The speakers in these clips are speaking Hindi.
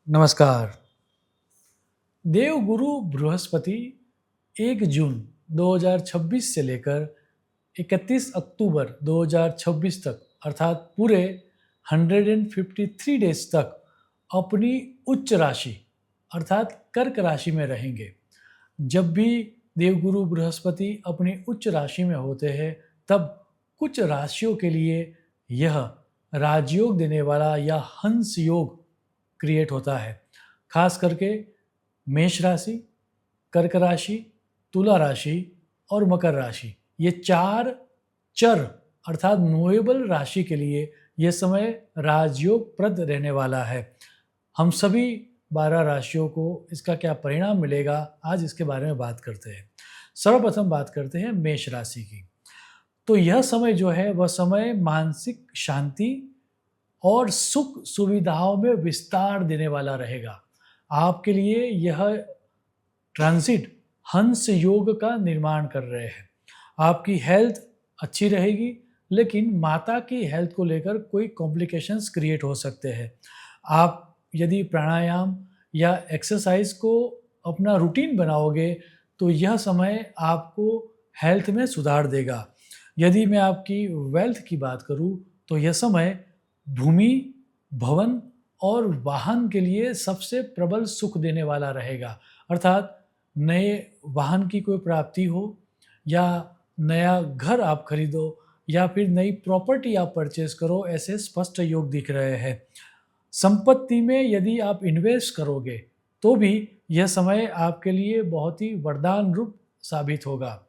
नमस्कार। देवगुरु बृहस्पति 1 जून 2026 से लेकर 31 अक्टूबर 2026 तक अर्थात पूरे 153 डेज तक अपनी उच्च राशि अर्थात कर्क राशि में रहेंगे। जब भी देवगुरु बृहस्पति अपनी उच्च राशि में होते हैं तब कुछ राशियों के लिए यह राजयोग देने वाला या हंस योग क्रिएट होता है। खास करके मेष राशि, कर्क राशि, तुला राशि और मकर राशि, ये 4 चर अर्थात मूवेबल राशि के लिए यह समय राजयोग प्रद रहने वाला है। हम सभी 12 राशियों को इसका क्या परिणाम मिलेगा, आज इसके बारे में बात करते हैं। सर्वप्रथम बात करते हैं मेष राशि की। तो यह समय जो है वह समय मानसिक शांति और सुख सुविधाओं में विस्तार देने वाला रहेगा। आपके लिए यह ट्रांजिट हंस योग का निर्माण कर रहे हैं। आपकी हेल्थ अच्छी रहेगी, लेकिन माता की हेल्थ को लेकर कोई कॉम्प्लिकेशंस क्रिएट हो सकते हैं। आप यदि प्राणायाम या एक्सरसाइज को अपना रूटीन बनाओगे तो यह समय आपको हेल्थ में सुधार देगा। यदि मैं आपकी वेल्थ की बात करूं तो यह समय भूमि, भवन और वाहन के लिए सबसे प्रबल सुख देने वाला रहेगा। अर्थात नए वाहन की कोई प्राप्ति हो या नया घर आप खरीदो या फिर नई प्रॉपर्टी आप परचेज करो, ऐसे स्पष्ट योग दिख रहे हैं। संपत्ति में यदि आप इन्वेस्ट करोगे तो भी यह समय आपके लिए बहुत ही वरदान रूप साबित होगा।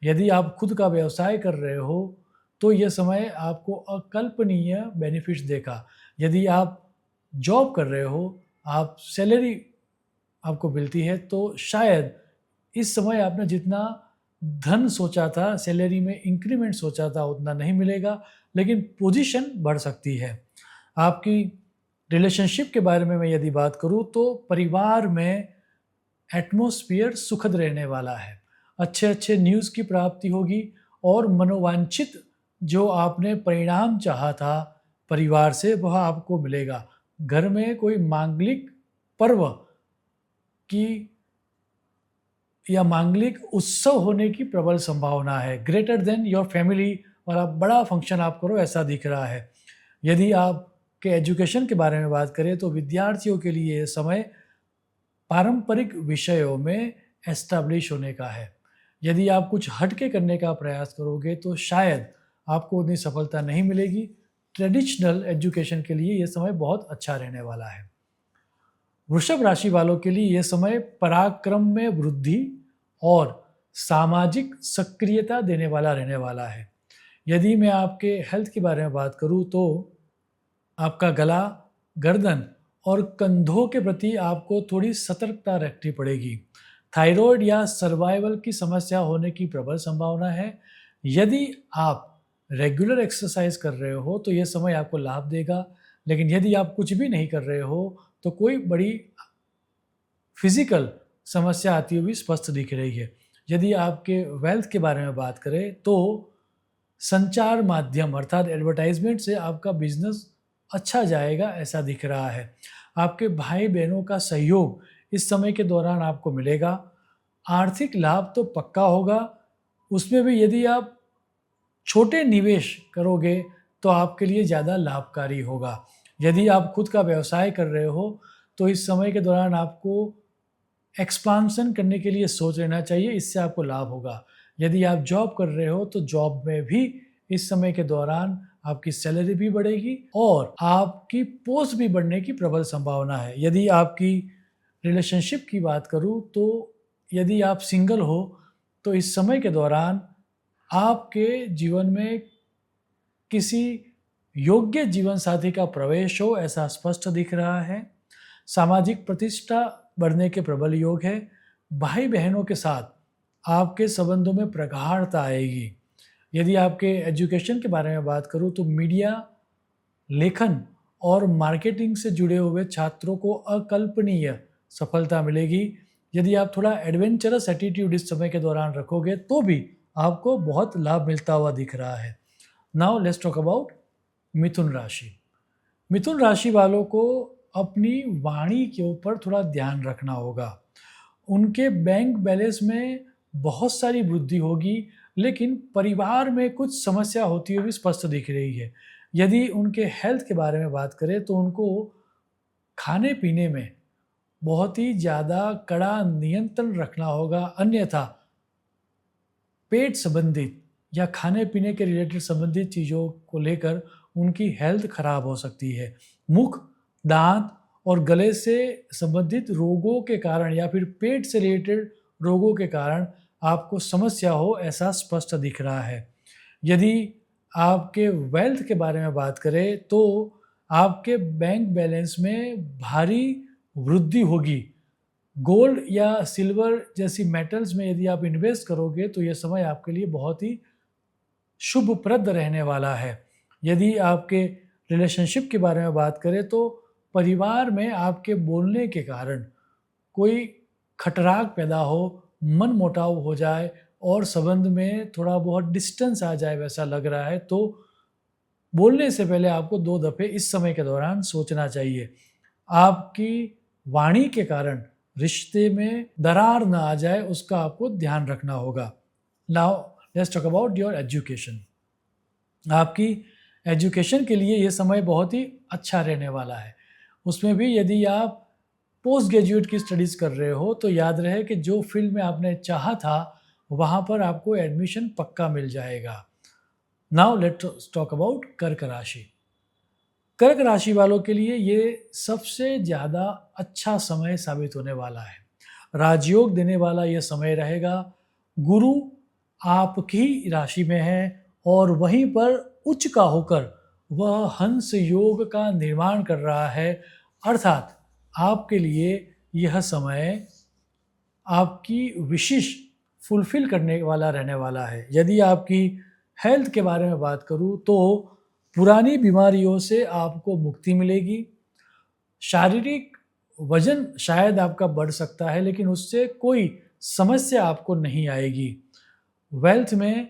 यदि आप खुद का व्यवसाय कर रहे हो तो यह समय आपको अकल्पनीय बेनिफिट्स देगा। यदि आप जॉब कर रहे हो, आप सैलरी आपको मिलती है, तो शायद इस समय आपने जितना धन सोचा था, सैलरी में इंक्रीमेंट सोचा था, उतना नहीं मिलेगा, लेकिन पोजीशन बढ़ सकती है। आपकी रिलेशनशिप के बारे में मैं यदि बात करूं तो परिवार में एटमॉस्फेयर सुखद रहने वाला है। अच्छे अच्छे न्यूज़ की प्राप्ति होगी और मनोवांछित जो आपने परिणाम चाहा था परिवार से, वह आपको मिलेगा। घर में कोई मांगलिक पर्व की या मांगलिक उत्सव होने की प्रबल संभावना है। ग्रेटर देन योर फैमिली वाला बड़ा फंक्शन आप करो, ऐसा दिख रहा है। यदि आपके एजुकेशन के बारे में बात करें तो विद्यार्थियों के लिए यह समय पारंपरिक विषयों में एस्टैब्लिश होने का है। यदि आप कुछ हटके करने का प्रयास करोगे तो शायद आपको उतनी सफलता नहीं मिलेगी। ट्रेडिशनल एजुकेशन के लिए यह समय बहुत अच्छा रहने वाला है। वृषभ राशि वालों के लिए यह समय पराक्रम में वृद्धि और सामाजिक सक्रियता देने वाला रहने वाला है। यदि मैं आपके हेल्थ के बारे में बात करूं तो आपका गला, गर्दन और कंधों के प्रति आपको थोड़ी सतर्कता रखनी पड़ेगी। थायराइड या सर्वाइवल की समस्या होने की प्रबल संभावना है। यदि आप रेगुलर एक्सरसाइज कर रहे हो तो यह समय आपको लाभ देगा, लेकिन यदि आप कुछ भी नहीं कर रहे हो तो कोई बड़ी फिजिकल समस्या आती हुई स्पष्ट दिख रही है। यदि आपके वेल्थ के बारे में बात करें तो संचार माध्यम अर्थात एडवर्टाइजमेंट से आपका बिजनेस अच्छा जाएगा, ऐसा दिख रहा है। आपके भाई बहनों का सहयोग इस समय के दौरान आपको मिलेगा। आर्थिक लाभ तो पक्का होगा, उसमें भी यदि आप छोटे निवेश करोगे तो आपके लिए ज़्यादा लाभकारी होगा। यदि आप खुद का व्यवसाय कर रहे हो तो इस समय के दौरान आपको एक्सपांसन करने के लिए सोच लेना चाहिए, इससे आपको लाभ होगा। यदि आप जॉब कर रहे हो तो जॉब में भी इस समय के दौरान आपकी सैलरी भी बढ़ेगी और आपकी पोस्ट भी बढ़ने की प्रबल संभावना है। यदि आपकी रिलेशनशिप की बात करूं तो यदि आप सिंगल हो तो इस समय के दौरान आपके जीवन में किसी योग्य जीवन साथी का प्रवेश हो, ऐसा स्पष्ट दिख रहा है। सामाजिक प्रतिष्ठा बढ़ने के प्रबल योग है। भाई बहनों के साथ आपके संबंधों में प्रगाढ़ता आएगी। यदि आपके एजुकेशन के बारे में बात करूं तो मीडिया, लेखन और मार्केटिंग से जुड़े हुए छात्रों को अकल्पनीय सफलता मिलेगी। यदि आप थोड़ा एडवेंचरस एटीट्यूड इस समय के दौरान रखोगे तो भी आपको बहुत लाभ मिलता हुआ दिख रहा है। नाउ लेट्स टॉक अबाउट मिथुन राशि। मिथुन राशि वालों को अपनी वाणी के ऊपर थोड़ा ध्यान रखना होगा। उनके बैंक बैलेंस में बहुत सारी वृद्धि होगी, लेकिन परिवार में कुछ समस्या होती हुई भी स्पष्ट दिख रही है। यदि उनके हेल्थ के बारे में बात करें तो उनको खाने-पीने में बहुत ही ज़्यादा कड़ा नियंत्रण रखना होगा, अन्यथा पेट संबंधित या खाने-पीने के रिलेटेड संबंधित चीज़ों को लेकर उनकी हेल्थ खराब हो सकती है। मुख, दाँत और गले से संबंधित रोगों के कारण या फिर पेट से रिलेटेड रोगों के कारण आपको समस्या हो, ऐसा स्पष्ट दिख रहा है। यदि आपके वेल्थ के बारे में बात करें तो आपके बैंक बैलेंस में भारी वृद्धि होगी। गोल्ड या सिल्वर जैसी मेटल्स में यदि आप इन्वेस्ट करोगे तो ये समय आपके लिए बहुत ही शुभप्रद रहने वाला है। यदि आपके रिलेशनशिप के बारे में बात करें तो परिवार में आपके बोलने के कारण कोई खटराक पैदा हो, मनमुटाव हो जाए और संबंध में थोड़ा बहुत डिस्टेंस आ जाए वैसा लग रहा है, तो बोलने से पहले आपको 2 दफ़े इस समय के दौरान सोचना चाहिए। आपकी वाणी के कारण रिश्ते में दरार ना आ जाए, उसका आपको ध्यान रखना होगा। Now let's talk about your education. आपकी एजुकेशन के लिए ये समय बहुत ही अच्छा रहने वाला है। उसमें भी यदि आप पोस्ट ग्रेजुएट की स्टडीज़ कर रहे हो तो याद रहे कि जो फील्ड में आपने चाहा था वहाँ पर आपको एडमिशन पक्का मिल जाएगा। नाउ लेट्स टॉक अबाउट कर्क राशि। कर्क राशि वालों के लिए ये सबसे ज़्यादा अच्छा समय साबित होने वाला है। राजयोग देने वाला ये समय रहेगा। गुरु आपकी राशि में है और वहीं पर उच्च का होकर वह हंस योग का निर्माण कर रहा है, अर्थात आपके लिए यह समय आपकी विशिष्ट फुलफ़िल करने वाला रहने वाला है। यदि आपकी हेल्थ के बारे में बात करूँ तो पुरानी बीमारियों से आपको मुक्ति मिलेगी। शारीरिक वज़न शायद आपका बढ़ सकता है, लेकिन उससे कोई समस्या आपको नहीं आएगी। वेल्थ में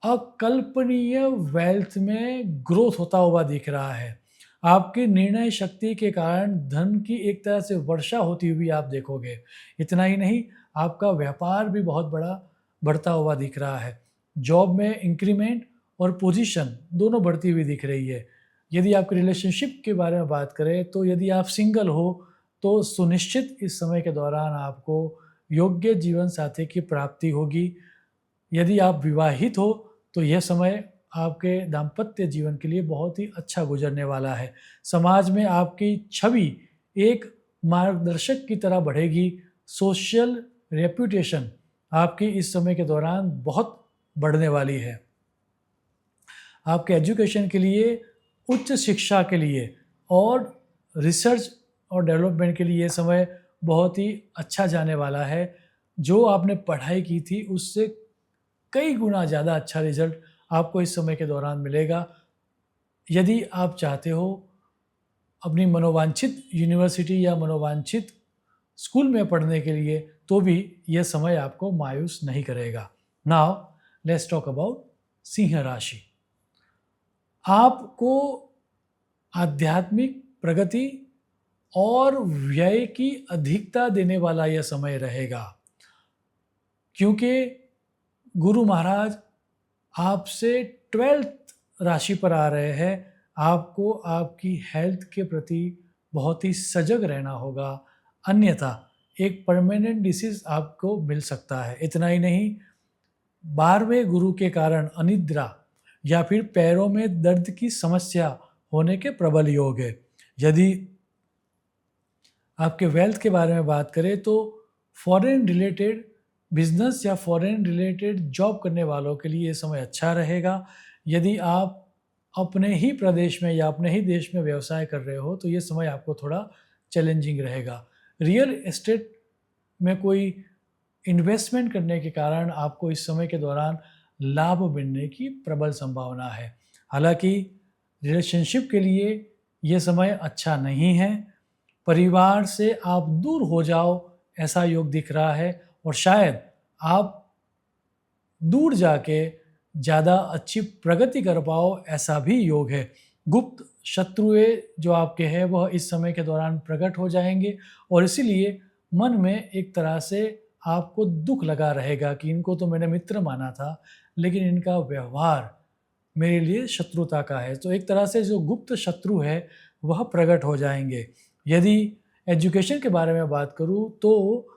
अकल्पनीय वेल्थ में ग्रोथ होता हुआ दिख रहा है। आपकी निर्णय शक्ति के कारण धन की एक तरह से वर्षा होती हुई आप देखोगे। इतना ही नहीं, आपका व्यापार भी बहुत बड़ा बढ़ता हुआ दिख रहा है। जॉब में इंक्रीमेंट और पोजीशन दोनों बढ़ती हुई दिख रही है। यदि आपके रिलेशनशिप के बारे में बात करें तो यदि आप सिंगल हो तो सुनिश्चित इस समय के दौरान आपको योग्य जीवन साथी की प्राप्ति होगी। यदि आप विवाहित हो तो यह समय आपके दाम्पत्य जीवन के लिए बहुत ही अच्छा गुजरने वाला है। समाज में आपकी छवि एक मार्गदर्शक की तरह बढ़ेगी। सोशल रेप्यूटेशन आपकी इस समय के दौरान बहुत बढ़ने वाली है। आपके एजुकेशन के लिए, उच्च शिक्षा के लिए और रिसर्च और डेवलपमेंट के लिए ये समय बहुत ही अच्छा जाने वाला है। जो आपने पढ़ाई की थी उससे कई गुना ज़्यादा अच्छा रिज़ल्ट आपको इस समय के दौरान मिलेगा। यदि आप चाहते हो अपनी मनोवांछित यूनिवर्सिटी या मनोवांछित स्कूल में पढ़ने के लिए तो भी यह समय आपको मायूस नहीं करेगा। Now let's talk about Singh राशि। आपको आध्यात्मिक प्रगति और व्यय की अधिकता देने वाला यह समय रहेगा, क्योंकि गुरु महाराज आपसे 12th राशि पर आ रहे हैं। आपको आपकी हेल्थ के प्रति बहुत ही सजग रहना होगा, अन्यथा एक परमानेंट डिसीज आपको मिल सकता है। इतना ही नहीं, 12वें गुरु के कारण अनिद्रा या फिर पैरों में दर्द की समस्या होने के प्रबल योग है। यदि आपके वेल्थ के बारे में बात करें तो फॉरेन रिलेटेड बिजनेस या फॉरेन रिलेटेड जॉब करने वालों के लिए ये समय अच्छा रहेगा। यदि आप अपने ही प्रदेश में या अपने ही देश में व्यवसाय कर रहे हो तो ये समय आपको थोड़ा चैलेंजिंग रहेगा। रियल एस्टेट में कोई इन्वेस्टमेंट करने के कारण आपको इस समय के दौरान लाभ मिलने की प्रबल संभावना है। हालांकि रिलेशनशिप के लिए ये समय अच्छा नहीं है। परिवार से आप दूर हो जाओ ऐसा योग दिख रहा है और शायद आप दूर जाके ज़्यादा अच्छी प्रगति कर पाओ ऐसा भी योग है। गुप्त शत्रुएं जो आपके हैं वह इस समय के दौरान प्रकट हो जाएंगे और इसीलिए मन में एक तरह से आपको दुख लगा रहेगा कि इनको तो मैंने मित्र माना था, लेकिन इनका व्यवहार मेरे लिए शत्रुता का है। तो एक तरह से जो गुप्त शत्रु है वह प्रकट हो जाएंगे। यदि एजुकेशन के बारे में बात करूँ तो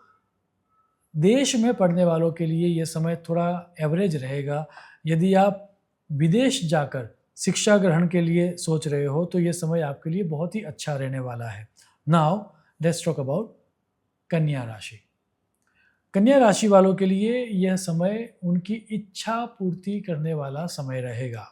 देश में पढ़ने वालों के लिए यह समय थोड़ा एवरेज रहेगा। यदि आप विदेश जाकर शिक्षा ग्रहण के लिए सोच रहे हो तो यह समय आपके लिए बहुत ही अच्छा रहने वाला है। नाउ लेट्स टॉक अबाउट कन्या राशि। कन्या राशि वालों के लिए यह समय उनकी इच्छा पूर्ति करने वाला समय रहेगा।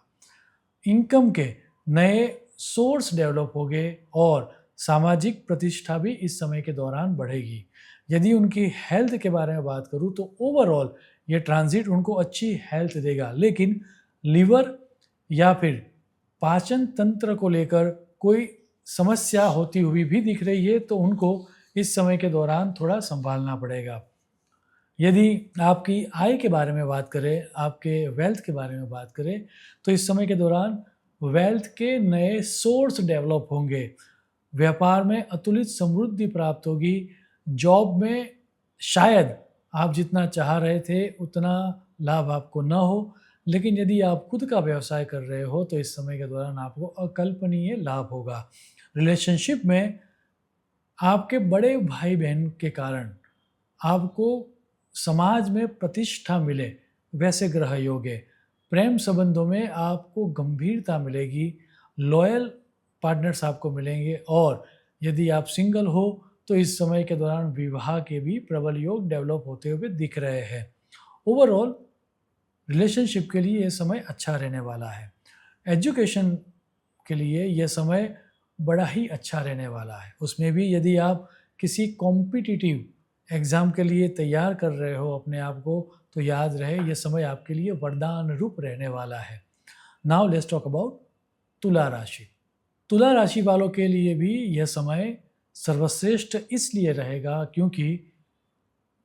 इनकम के नए सोर्स डेवलप होंगे और सामाजिक प्रतिष्ठा भी इस समय के दौरान बढ़ेगी। यदि उनकी हेल्थ के बारे में बात करूँ तो ओवरऑल ये ट्रांजिट उनको अच्छी हेल्थ देगा, लेकिन लिवर या फिर पाचन तंत्र को लेकर कोई समस्या होती हुई भी दिख रही है, तो उनको इस समय के दौरान थोड़ा संभालना पड़ेगा। यदि आपकी आय के बारे में बात करें, आपके वेल्थ के बारे में बात करें, तो इस समय के दौरान वेल्थ के नए सोर्स डेवलप होंगे। व्यापार में अतुलित समृद्धि प्राप्त होगी। जॉब में शायद आप जितना चाह रहे थे उतना लाभ आपको न हो, लेकिन यदि आप खुद का व्यवसाय कर रहे हो तो इस समय के दौरान आपको अकल्पनीय लाभ होगा। रिलेशनशिप में आपके बड़े भाई बहन के कारण आपको समाज में प्रतिष्ठा मिले वैसे ग्रह योग है। प्रेम संबंधों में आपको गंभीरता मिलेगी, लॉयल पार्टनर्स आपको मिलेंगे और यदि आप सिंगल हो तो इस समय के दौरान विवाह के भी प्रबल योग डेवलप होते हुए दिख रहे हैं। ओवरऑल रिलेशनशिप के लिए यह समय अच्छा रहने वाला है। एजुकेशन के लिए यह समय बड़ा ही अच्छा रहने वाला है। उसमें भी यदि आप किसी कॉम्पिटिटिव एग्ज़ाम के लिए तैयार कर रहे हो अपने आप को, तो याद रहे यह समय आपके लिए वरदान रूप रहने वाला है। नाउ लेट्स टॉक अबाउट तुला राशि। तुला राशि वालों के लिए भी यह समय सर्वश्रेष्ठ इसलिए रहेगा क्योंकि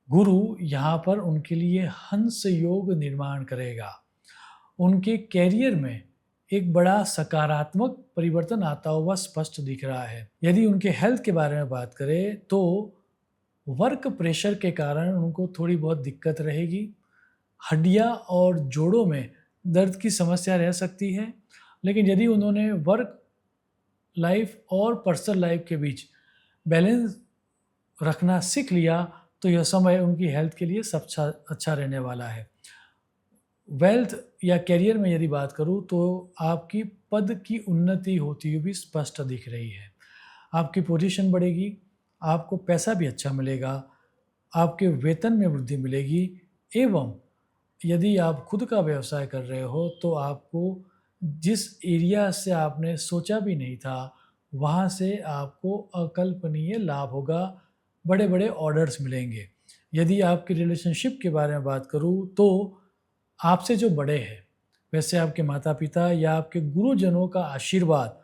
गुरु यहाँ पर उनके लिए हंस योग निर्माण करेगा। उनके कैरियर में एक बड़ा सकारात्मक परिवर्तन आता हुआ स्पष्ट दिख रहा है। यदि उनके हेल्थ के बारे में बात करें तो वर्क प्रेशर के कारण उनको थोड़ी बहुत दिक्कत रहेगी। हड्डियाँ और जोड़ों में दर्द की समस्या रह सकती है, लेकिन यदि उन्होंने वर्क लाइफ और पर्सनल लाइफ के बीच बैलेंस रखना सीख लिया तो यह समय उनकी हेल्थ के लिए सबसे अच्छा रहने वाला है। वेल्थ या करियर में यदि बात करूं तो आपकी पद की उन्नति होती हुई भी स्पष्ट दिख रही है। आपकी पोजीशन बढ़ेगी, आपको पैसा भी अच्छा मिलेगा, आपके वेतन में वृद्धि मिलेगी एवं यदि आप खुद का व्यवसाय कर रहे हो तो आपको जिस एरिया से आपने सोचा भी नहीं था वहाँ से आपको अकल्पनीय लाभ होगा, बड़े बड़े ऑर्डर्स मिलेंगे। यदि आपकी रिलेशनशिप के बारे में बात करूँ तो आपसे जो बड़े हैं वैसे आपके माता पिता या आपके गुरुजनों का आशीर्वाद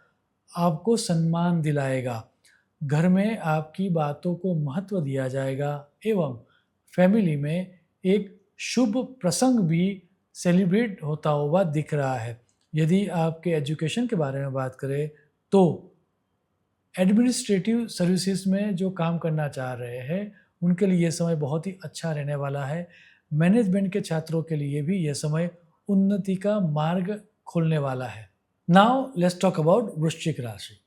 आपको सम्मान दिलाएगा। घर में आपकी बातों को महत्व दिया जाएगा एवं फैमिली में एक शुभ प्रसंग भी सेलिब्रेट होता हुआ दिख रहा है। यदि आपके एजुकेशन के बारे में बात करें तो एडमिनिस्ट्रेटिव सर्विसेज में जो काम करना चाह रहे हैं उनके लिए यह समय बहुत ही अच्छा रहने वाला है। मैनेजमेंट के छात्रों के लिए भी यह समय उन्नति का मार्ग खोलने वाला है। नाउ लेट्स टॉक अबाउट वृश्चिक राशि।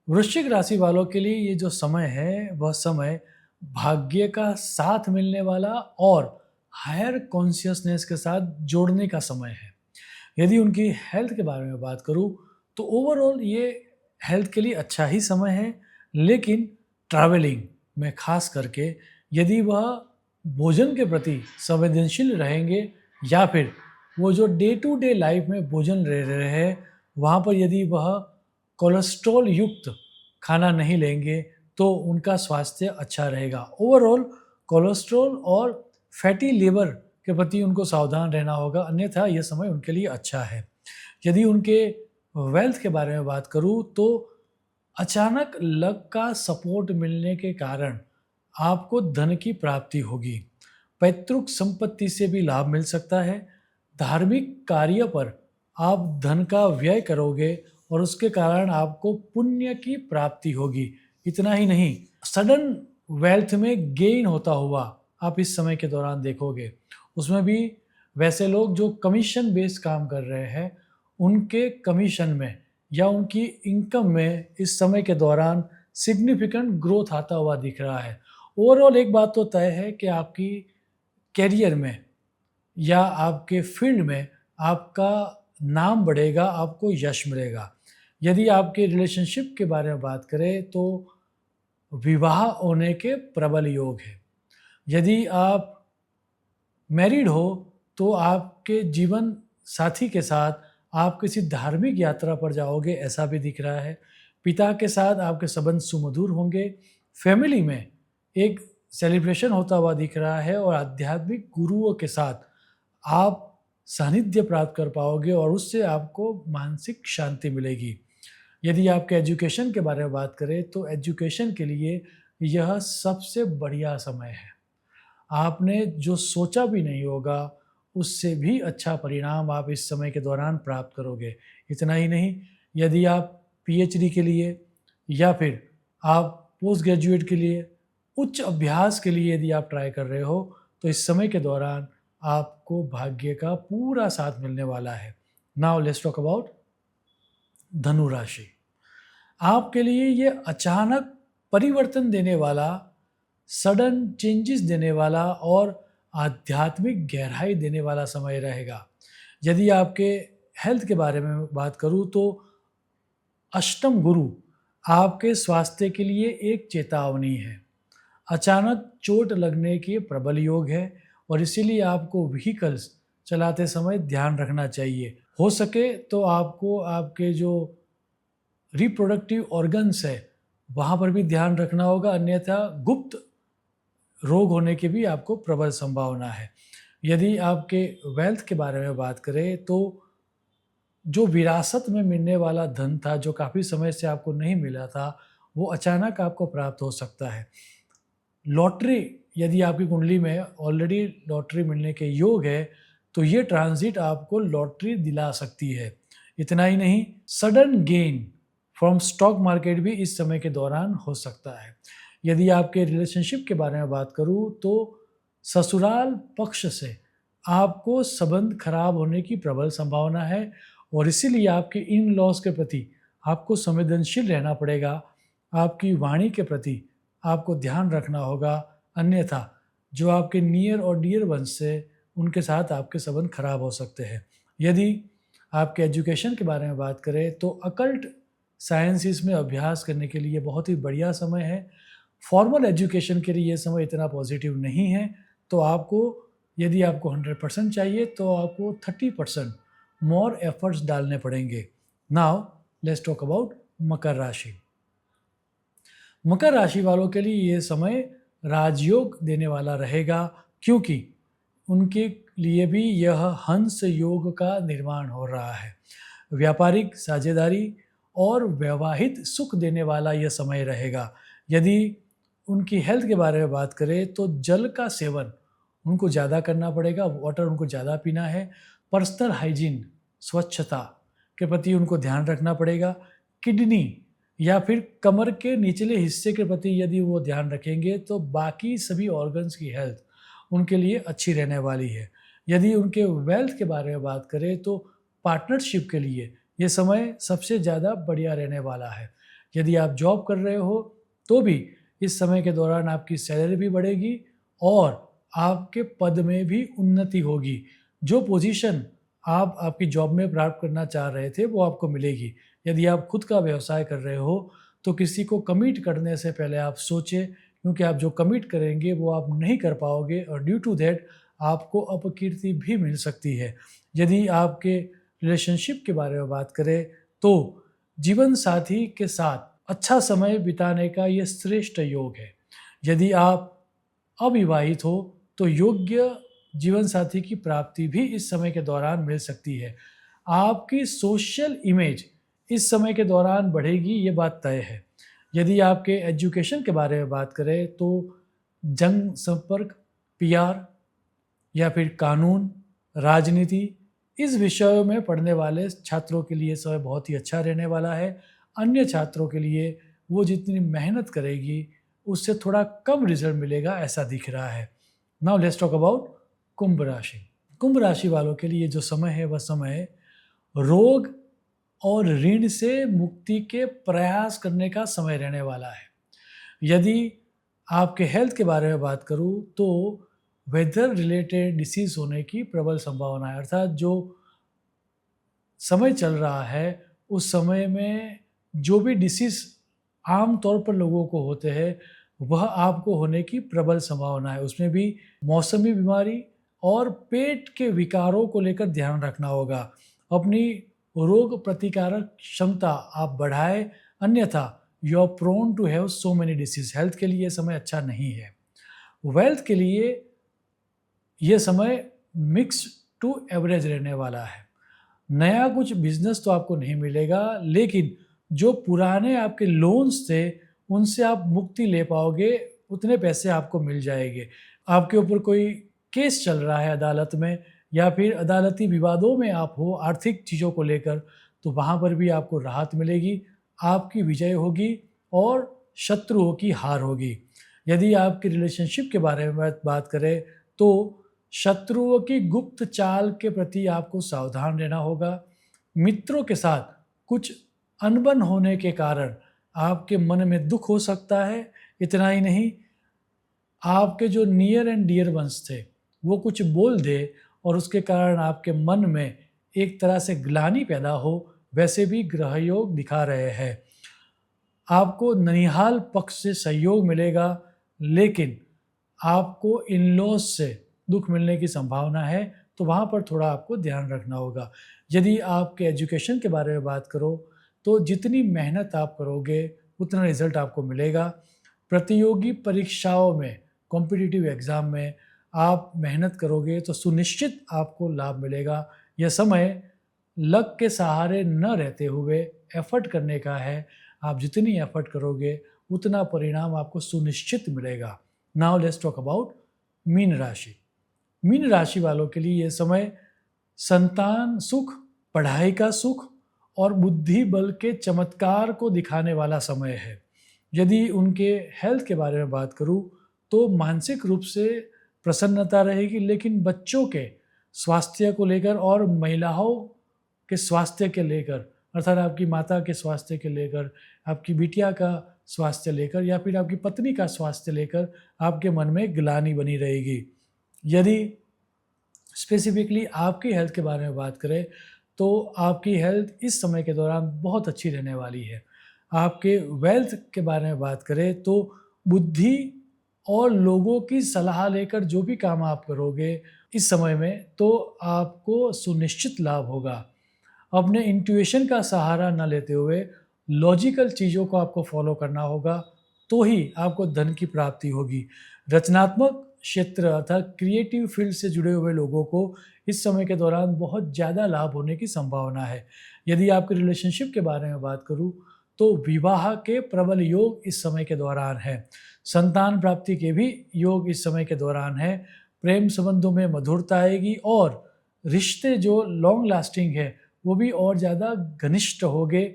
वृश्चिक राशि वालों के लिए ये जो समय है वह समय भाग्य का साथ मिलने वाला और हायर कॉन्शियसनेस के साथ जोड़ने का समय है। यदि उनकी हेल्थ के बारे में बात करूं तो ओवरऑल ये हेल्थ के लिए अच्छा ही समय है, लेकिन ट्रैवलिंग में खास करके यदि वह भोजन के प्रति संवेदनशील रहेंगे या फिर वो जो डे टू डे लाइफ में भोजन रह रहे हैं वहाँ पर यदि वह कोलेस्ट्रॉल युक्त खाना नहीं लेंगे तो उनका स्वास्थ्य अच्छा रहेगा। ओवरऑल कोलेस्ट्रॉल और फैटी लिवर के प्रति उनको सावधान रहना होगा, अन्यथा यह समय उनके लिए अच्छा है। यदि उनके वेल्थ के बारे में बात करूं तो अचानक लक का सपोर्ट मिलने के कारण आपको धन की प्राप्ति होगी। पैतृक संपत्ति से भी लाभ मिल सकता है। धार्मिक कार्य पर आप धन का व्यय करोगे और उसके कारण आपको पुण्य की प्राप्ति होगी। इतना ही नहीं, सडन वेल्थ में गेन होता हुआ आप इस समय के दौरान देखोगे। उसमें भी वैसे लोग जो कमीशन बेस्ड काम कर रहे हैं, उनके कमीशन में या उनकी इनकम में इस समय के दौरान सिग्निफिकेंट ग्रोथ आता हुआ दिख रहा है। ओवरऑल एक बात तो तय है कि आपकी करियर में या आपके फील्ड में आपका नाम बढ़ेगा, आपको यश मिलेगा। यदि आपके रिलेशनशिप के बारे में बात करें तो विवाह होने के प्रबल योग है। यदि आप मैरिड हो तो आपके जीवन साथी के साथ आप किसी धार्मिक यात्रा पर जाओगे, ऐसा भी दिख रहा है। पिता के साथ आपके संबंध सुमधुर होंगे। फैमिली में एक सेलिब्रेशन होता हुआ दिख रहा है और आध्यात्मिक गुरुओं के साथ आप सानिध्य प्राप्त कर पाओगे और उससे आपको मानसिक शांति मिलेगी। यदि आपके एजुकेशन के बारे में बात करें तो एजुकेशन के लिए यह सबसे बढ़िया समय है। आपने जो सोचा भी नहीं होगा, उससे भी अच्छा परिणाम आप इस समय के दौरान प्राप्त करोगे। इतना ही नहीं, यदि आप पीएचडी के लिए या फिर आप पोस्ट ग्रेजुएट के लिए, उच्च अभ्यास के लिए यदि आप ट्राई कर रहे हो, तो इस समय के दौरान आपको भाग्य का पूरा साथ मिलने वाला है। नाउ लेट्स टॉक अबाउट धनु राशि। आपके लिए ये अचानक परिवर्तन देने वाला, सडन चेंजेस देने वाला और आध्यात्मिक गहराई देने वाला समय रहेगा। यदि आपके हेल्थ के बारे में बात करूँ तो अष्टम गुरु आपके स्वास्थ्य के लिए एक चेतावनी है। अचानक चोट लगने के प्रबल योग है और इसीलिए आपको व्हीकल्स चलाते समय ध्यान रखना चाहिए। हो सके तो आपको आपके जो रिप्रोडक्टिव ऑर्गन्स है वहाँ पर भी ध्यान रखना होगा, अन्यथा गुप्त रोग होने की भी आपको प्रबल संभावना है। यदि आपके वेल्थ के बारे में बात करें तो जो विरासत में मिलने वाला धन था, जो काफ़ी समय से आपको नहीं मिला था, वो अचानक आपको प्राप्त हो सकता है। लॉटरी, यदि आपकी कुंडली में ऑलरेडी लॉटरी मिलने के योग है तो ये ट्रांजिट आपको लॉटरी दिला सकती है। इतना ही नहीं, sudden gain from stock market भी इस समय के दौरान हो सकता है। यदि आपके रिलेशनशिप के बारे में बात करूँ तो ससुराल पक्ष से आपको संबंध खराब होने की प्रबल संभावना है और इसीलिए आपके इन लॉज के प्रति आपको संवेदनशील रहना पड़ेगा। आपकी वाणी के प्रति आपको ध्यान रखना होगा, अन्यथा जो आपके नियर और डियर वंश से उनके साथ आपके संबंध खराब हो सकते हैं। यदि आपके एजुकेशन के बारे में बात करें तो अकल्ट साइंसिस में अभ्यास करने के लिए बहुत ही बढ़िया समय है। फॉर्मल एजुकेशन के लिए ये समय इतना पॉजिटिव नहीं है, तो आपको, यदि आपको 100% चाहिए तो आपको 30% मोर एफर्ट्स डालने पड़ेंगे। नाउ लेट्स टॉक अबाउट मकर राशि। मकर राशि वालों के लिए ये समय राजयोग देने वाला रहेगा, क्योंकि उनके लिए भी यह हंस योग का निर्माण हो रहा है। व्यापारिक साझेदारी और वैवाहिक सुख देने वाला यह समय रहेगा। यदि उनकी हेल्थ के बारे में बात करें तो जल का सेवन उनको ज़्यादा करना पड़ेगा, वाटर उनको ज़्यादा पीना है। पर्सनल हाइजीन, स्वच्छता के प्रति उनको ध्यान रखना पड़ेगा। किडनी या फिर कमर के निचले हिस्से के प्रति यदि वो ध्यान रखेंगे तो बाकी सभी ऑर्गन्स की हेल्थ उनके लिए अच्छी रहने वाली है। यदि उनके वेल्थ के बारे में बात करें तो पार्टनरशिप के लिए ये समय सबसे ज़्यादा बढ़िया रहने वाला है। यदि आप जॉब कर रहे हो तो भी इस समय के दौरान आपकी सैलरी भी बढ़ेगी और आपके पद में भी उन्नति होगी। जो पोजीशन आप आपकी जॉब में प्राप्त करना चाह रहे थे वो आपको मिलेगी। यदि आप खुद का व्यवसाय कर रहे हो तो किसी को कमिट करने से पहले आप सोचें, क्योंकि आप जो कमिट करेंगे वो आप नहीं कर पाओगे और ड्यू टू दैट आपको अपकीर्ति भी मिल सकती है। यदि आपके रिलेशनशिप के बारे में बात करें तो जीवन साथी के साथ अच्छा समय बिताने का ये श्रेष्ठ योग है। यदि आप अविवाहित हो तो योग्य जीवन साथी की प्राप्ति भी इस समय के दौरान मिल सकती है। आपकी सोशल इमेज इस समय के दौरान बढ़ेगी, ये बात तय है। यदि आपके एजुकेशन के बारे में बात करें तो जन संपर्क, पीआर या फिर कानून, राजनीति इस विषयों में पढ़ने वाले छात्रों के लिए समय बहुत ही अच्छा रहने वाला है। अन्य छात्रों के लिए वो जितनी मेहनत करेगी उससे थोड़ा कम रिजल्ट मिलेगा, ऐसा दिख रहा है। नाउ लेट्स टॉक अबाउट कुंभ राशि। कुंभ राशि वालों के लिए जो समय है वह समय रोग और ऋण से मुक्ति के प्रयास करने का समय रहने वाला है। यदि आपके हेल्थ के बारे में बात करूं तो वेदर रिलेटेड डिसीज होने की प्रबल संभावना है, अर्थात जो समय चल रहा है उस समय में जो भी डिसीज आम तौर पर लोगों को होते हैं वह आपको होने की प्रबल संभावना है। उसमें भी मौसमी बीमारी और पेट के विकारों को लेकर ध्यान रखना होगा। अपनी रोग प्रतिकारक क्षमता आप बढ़ाएं, अन्यथा you are prone to have so many disease. Health के लिए ये समय अच्छा नहीं है। वेल्थ के लिए ये समय मिक्स टू एवरेज रहने वाला है। नया कुछ बिजनेस तो आपको नहीं मिलेगा, लेकिन जो पुराने आपके लोन्स थे उनसे आप मुक्ति ले पाओगे, उतने पैसे आपको मिल जाएंगे। आपके ऊपर कोई केस चल रहा है अदालत में या फिर अदालती विवादों में आप हो आर्थिक चीज़ों को लेकर, तो वहाँ पर भी आपको राहत मिलेगी, आपकी विजय होगी और शत्रुओं की हार होगी। यदि आपकी रिलेशनशिप के बारे में बात करें तो शत्रुओं की गुप्त चाल के प्रति आपको सावधान रहना होगा। मित्रों के साथ कुछ अनबन होने के कारण आपके मन में दुख हो सकता है। इतना ही नहीं, आपके जो नियर एंड डियर वंस थे वो कुछ बोल दे और उसके कारण आपके मन में एक तरह से ग्लानि पैदा हो, वैसे भी ग्रह योग दिखा रहे हैं। आपको ननिहाल पक्ष से सहयोग मिलेगा, लेकिन आपको इन लॉज से दुख मिलने की संभावना है, तो वहाँ पर थोड़ा आपको ध्यान रखना होगा। यदि आपके एजुकेशन के बारे में बात करो तो जितनी मेहनत आप करोगे उतना रिजल्ट आपको मिलेगा। प्रतियोगी परीक्षाओं में, कॉम्पिटिटिव एग्ज़ाम में आप मेहनत करोगे तो सुनिश्चित आपको लाभ मिलेगा। यह समय लक के सहारे न रहते हुए एफर्ट करने का है। आप जितनी एफर्ट करोगे उतना परिणाम आपको सुनिश्चित मिलेगा। Now let's talk about mean राशि। मीन राशि वालों के लिए यह समय संतान सुख, पढ़ाई का सुख और बुद्धि बल के चमत्कार को दिखाने वाला समय है। यदि उनके हेल्थ के बारे में बात करूं तो मानसिक रूप से प्रसन्नता रहेगी, लेकिन बच्चों के स्वास्थ्य को लेकर और महिलाओं के स्वास्थ्य के लेकर, अर्थात आपकी माता के स्वास्थ्य के लेकर, आपकी बिटिया का स्वास्थ्य लेकर या फिर आपकी पत्नी का स्वास्थ्य लेकर आपके मन में ग्लानि बनी रहेगी। यदि स्पेसिफिकली आपकी हेल्थ के बारे में बात करें तो आपकी हेल्थ इस समय के दौरान बहुत अच्छी रहने वाली है। आपके वेल्थ के बारे में बात करें तो बुद्धि और लोगों की सलाह लेकर जो भी काम आप करोगे इस समय में तो आपको सुनिश्चित लाभ होगा। अपने इंट्यूशन का सहारा न लेते हुए लॉजिकल चीज़ों को आपको फॉलो करना होगा, तो ही आपको धन की प्राप्ति होगी। रचनात्मक क्षेत्र अर्थात क्रिएटिव फील्ड से जुड़े हुए लोगों को इस समय के दौरान बहुत ज़्यादा लाभ होने की संभावना है। यदि आपके रिलेशनशिप के बारे में बात करूं तो विवाह के प्रबल योग इस समय के दौरान है। संतान प्राप्ति के भी योग इस समय के दौरान है। प्रेम संबंधों में मधुरता आएगी और रिश्ते जो लॉन्ग लास्टिंग है वो भी और ज़्यादा घनिष्ठ होंगे।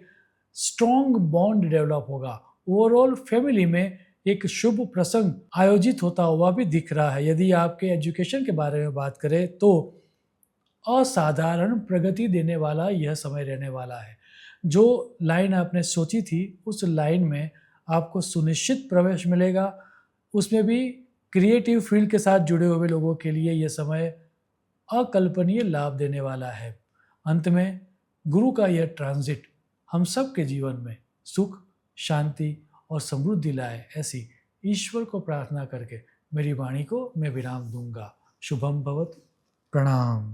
स्ट्रॉन्ग बॉन्ड डेवलप होगा। ओवरऑल फैमिली में एक शुभ प्रसंग आयोजित होता हुआ भी दिख रहा है। यदि आपके एजुकेशन के बारे में बात करें तो असाधारण प्रगति देने वाला यह समय रहने वाला है। जो लाइन आपने सोची थी उस लाइन में आपको सुनिश्चित प्रवेश मिलेगा। उसमें भी क्रिएटिव फील्ड के साथ जुड़े हुए लोगों के लिए यह समय अकल्पनीय लाभ देने वाला है। अंत में गुरु का यह ट्रांजिट हम सब के जीवन में सुख, शांति और समृद्धि लाए, ऐसी ईश्वर को प्रार्थना करके मेरी वाणी को मैं विराम दूंगा। शुभम भवतु। प्रणाम।